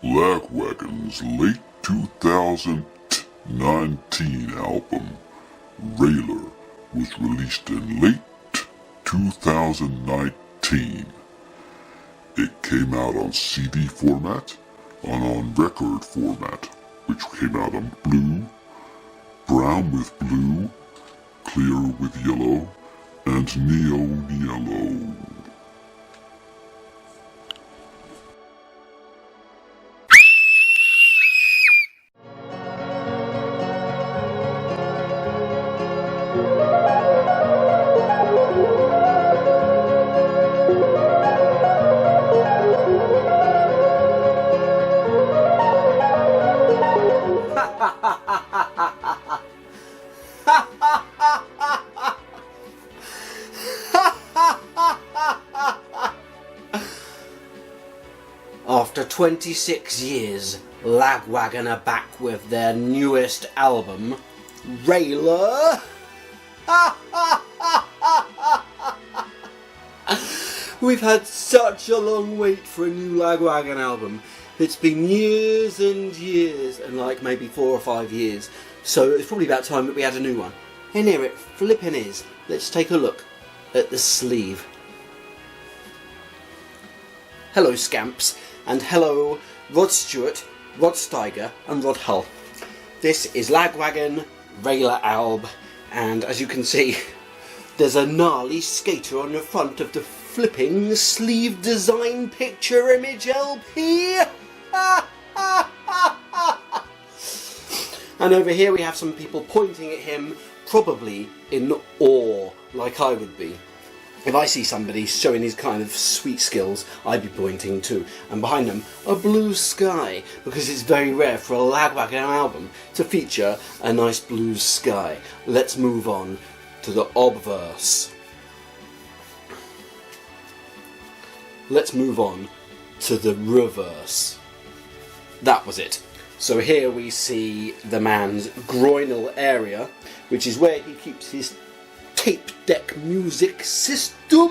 Lagwagon's late 2019 album, Railer, was released in late 2019. It came out on CD format and on record format, which came out on blue, brown with blue, clear with yellow, and neon yellow. After 26 years, Lagwagon are back with their newest album, Railer. We've had such a long wait for a new Lagwagon album. It's been years and years, and like maybe 4 or 5 years. So it's probably about time that we had a new one. And here it flipping is. Let's take a look at the sleeve. Hello Scamps, and hello Rod Stewart, Rod Steiger and Rod Hull. This is Lagwagon Railer Alb, and as you can see, there's a gnarly skater on the front of the flipping sleeve design picture image LP. And over here we have some people pointing at him, probably in awe, like I would be. If I see somebody showing his kind of sweet skills, I'd be pointing too. And behind them, a blue sky, because it's very rare for a Lagwagon album to feature a nice blue sky. Let's move on to the obverse. Let's move on to the reverse. That was it. So here we see the man's groinal area, which is where he keeps his tape deck music system.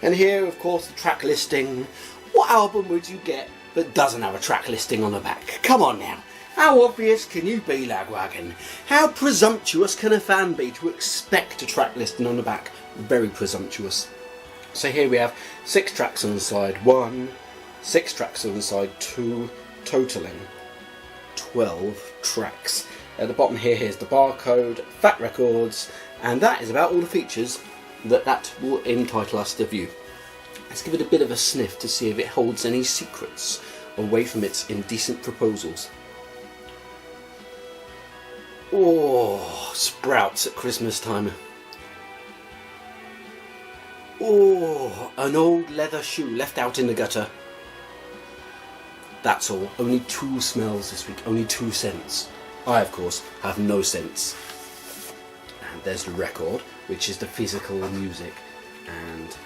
And here, of course, the track listing. What album would you get that doesn't have a track listing on the back? Come on now. How obvious can you be, Lagwagon? How presumptuous can a fan be to expect a track listing on the back? Very presumptuous. So here we have 6 tracks on the side 1, 6 tracks on the side 2, totaling 12 tracks. At the bottom here's the barcode, Fat Records, and that is about all the features that will entitle us to view. Let's give it a bit of a sniff to see if it holds any secrets away from its indecent proposals. Oh, sprouts at Christmas time. Oh, an old leather shoe left out in the gutter. That's all. Only 2 smells this week. Only 2 scents. I, of course, have no sense. And there's the record, which is the physical music. And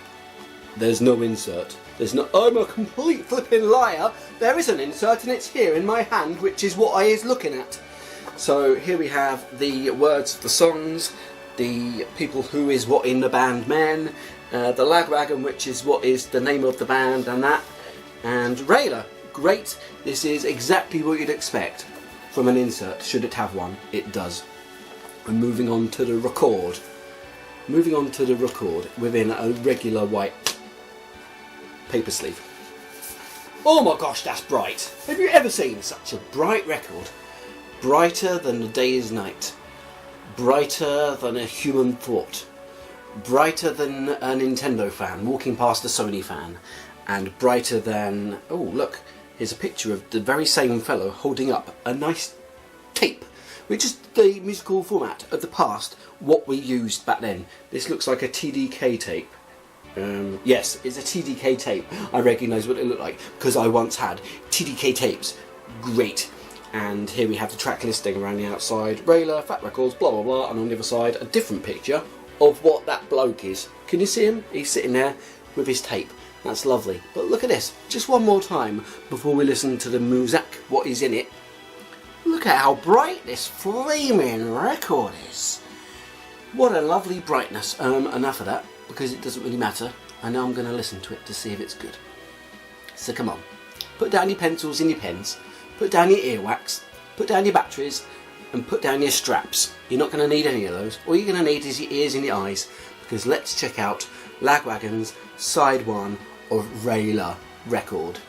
there's no insert. There's no... I'm a complete flipping liar. There is an insert and it's here in my hand, which is what I is looking at. So here we have the words of the songs, the people who is what in the band men, the Lagwagon, which is what is the name of the band and that, and Railer. Great, this is exactly what you'd expect from an insert. Should it have one? It does. And moving on to the record. Moving on to the record within a regular white paper sleeve. Oh my gosh, that's bright. Have you ever seen such a bright record? Brighter than the day is night. Brighter than a human thought. Brighter than a Nintendo fan walking past a Sony fan. And brighter than... oh look, here's a picture of the very same fellow holding up a nice tape, which is the musical format of the past, what we used back then. This looks like a TDK tape. Yes, it's a TDK tape. I recognise what it looked like because I once had TDK tapes. Great. And here we have the track listing around the outside. Railer, Fat Records, blah blah blah, and on the other side a different picture of what that bloke is. Can you see him? He's sitting there with his tape. That's lovely. But look at this, just one more time before we listen to the music, what is in it. Look at how bright this flaming record is. What a lovely brightness. Enough of that. because it doesn't really matter. I know I'm going to listen to it to see if it's good. So come on, put down your pencils and your pens, put down your earwax, put down your batteries, and put down your straps. You're not going to need any of those. All you're going to need is your ears and your eyes, because let's check out Lagwagon's side 1 of Railer record.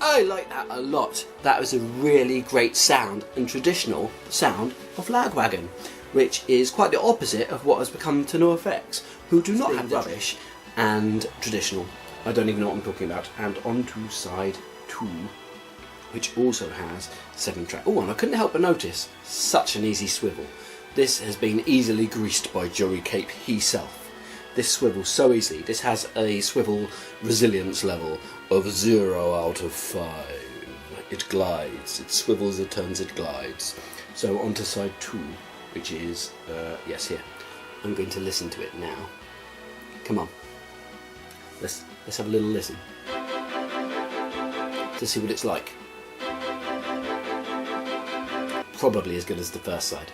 I like that a lot. That was a really great sound and traditional sound of Lagwagon, which is quite the opposite of what has become to NoFX, who do not have rubbish and traditional. I don't even know what I'm talking about. And on to side 2, which also has 7-track. Oh, and I couldn't help but notice, such an easy swivel. This has been easily greased by Joey Cape himself. This swivels so easily. This has a swivel resilience level of 0 out of 5. It glides. It swivels, it turns, it glides. So on to side 2, which is, yes, here. I'm going to listen to it now. Come on. Let's have a little listen to see what it's like. Probably as good as the first side.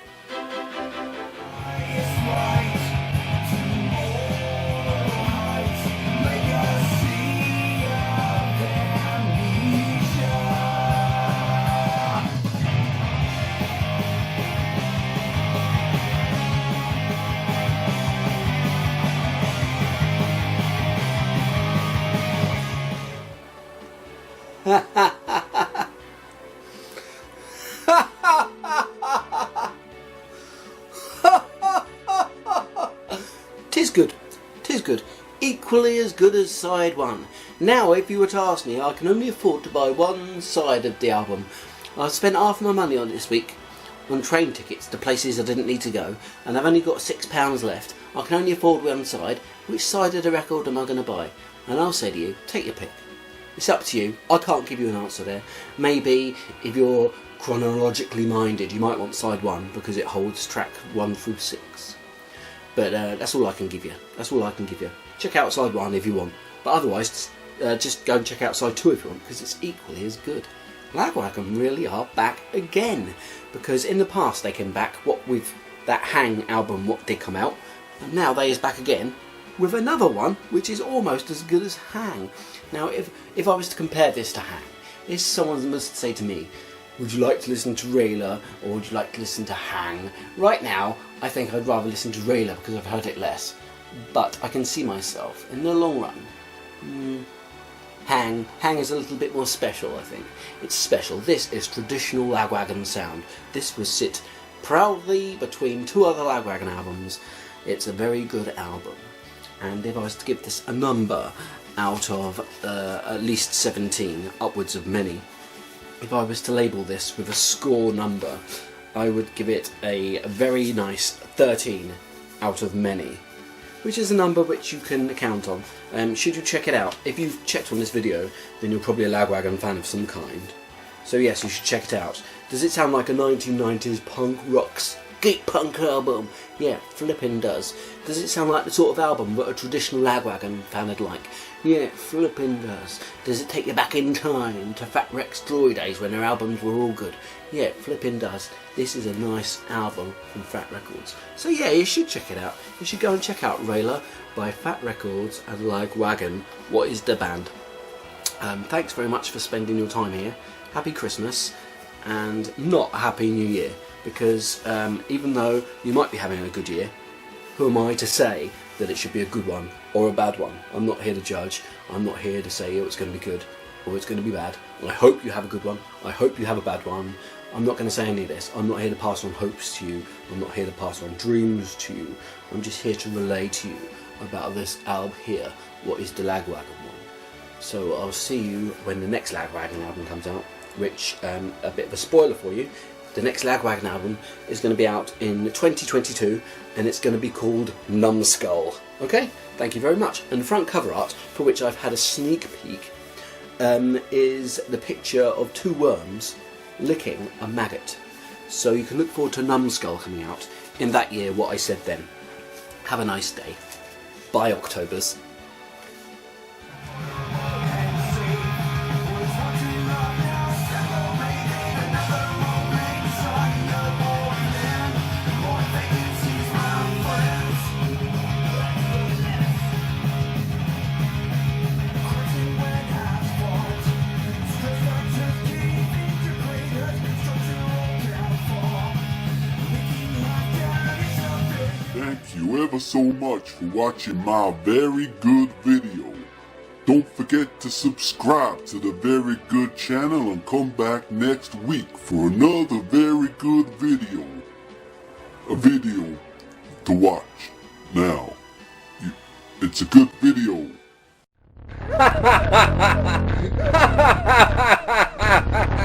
Tis good, tis good, equally as good as side 1. Now, if you were to ask me, I can only afford to buy one side of the album. I've spent half my money on it this week on train tickets to places I didn't need to go, and I've only got £6 left. I can only afford one side. Which side of the record am I going to buy? And I'll say to you, take your pick. It's up to you. I can't give you an answer there. Maybe if you're chronologically minded, you might want side 1 because it holds track 1 through 6. But that's all I can give you. That's all I can give you. Check out side 1 if you want. But otherwise, just go and check out side 2 if you want, because it's equally as good. Lagwagon really are back again, because in the past they came back with that Hang album, what did come out, and now they is back again with another one which is almost as good as Hang. Now, if I was to compare this to Hang, if someone must say to me, would you like to listen to Railer or would you like to listen to Hang? Right now, I think I'd rather listen to Railer because I've heard it less. But I can see myself, in the long run, Hang is a little bit more special, I think. It's special. This is traditional Lagwagon sound. This would sit proudly between 2 other Lagwagon albums. It's a very good album. And if I was to give this a number out of at least 17, upwards of many, if I was to label this with a score number, I would give it a very nice 13 out of many, which is a number which you can count on. Should you check it out? If you've checked on this video, then you're probably a Lagwagon fan of some kind. So yes, you should check it out. Does it sound like a 1990s punk rock skate punk album? Yeah, flippin' does. Does it sound like the sort of album that a traditional Lagwagon fan would like? Yeah, flippin' does. Does it take you back in time to Fat Wreck's glory days when their albums were all good? Yeah, flippin' does. This is a nice album from Fat Records. So yeah, you should check it out. You should go and check out Railer by Fat Records and Lagwagon. What is the band? Thanks very much for spending your time here. Happy Christmas and not a Happy New Year, because even though you might be having a good year, who am I to say that it should be a good one or a bad one? I'm not here to judge. I'm not here to say, oh, it's going to be good or it's going to be bad. I hope you have a good one. I hope you have a bad one. I'm not going to say any of this. I'm not here to pass on hopes to you. I'm not here to pass on dreams to you. I'm just here to relay to you about this album here, what is the Lagwagon one. So I'll see you when the next Lagwagon album comes out, which, a bit of a spoiler for you, the next Lagwagon album is going to be out in 2022 and it's going to be called Numbskull. Okay, thank you very much. And the front cover art, for which I've had a sneak peek, is the picture of two worms licking a maggot. So you can look forward to Numbskull coming out in that year, what I said then. Have a nice day. Bye, Octobers. Thank you ever so much for watching my very good video. Don't forget to subscribe to the Very Good channel and come back next week for another very good video. A video to watch. Now, it's a good video.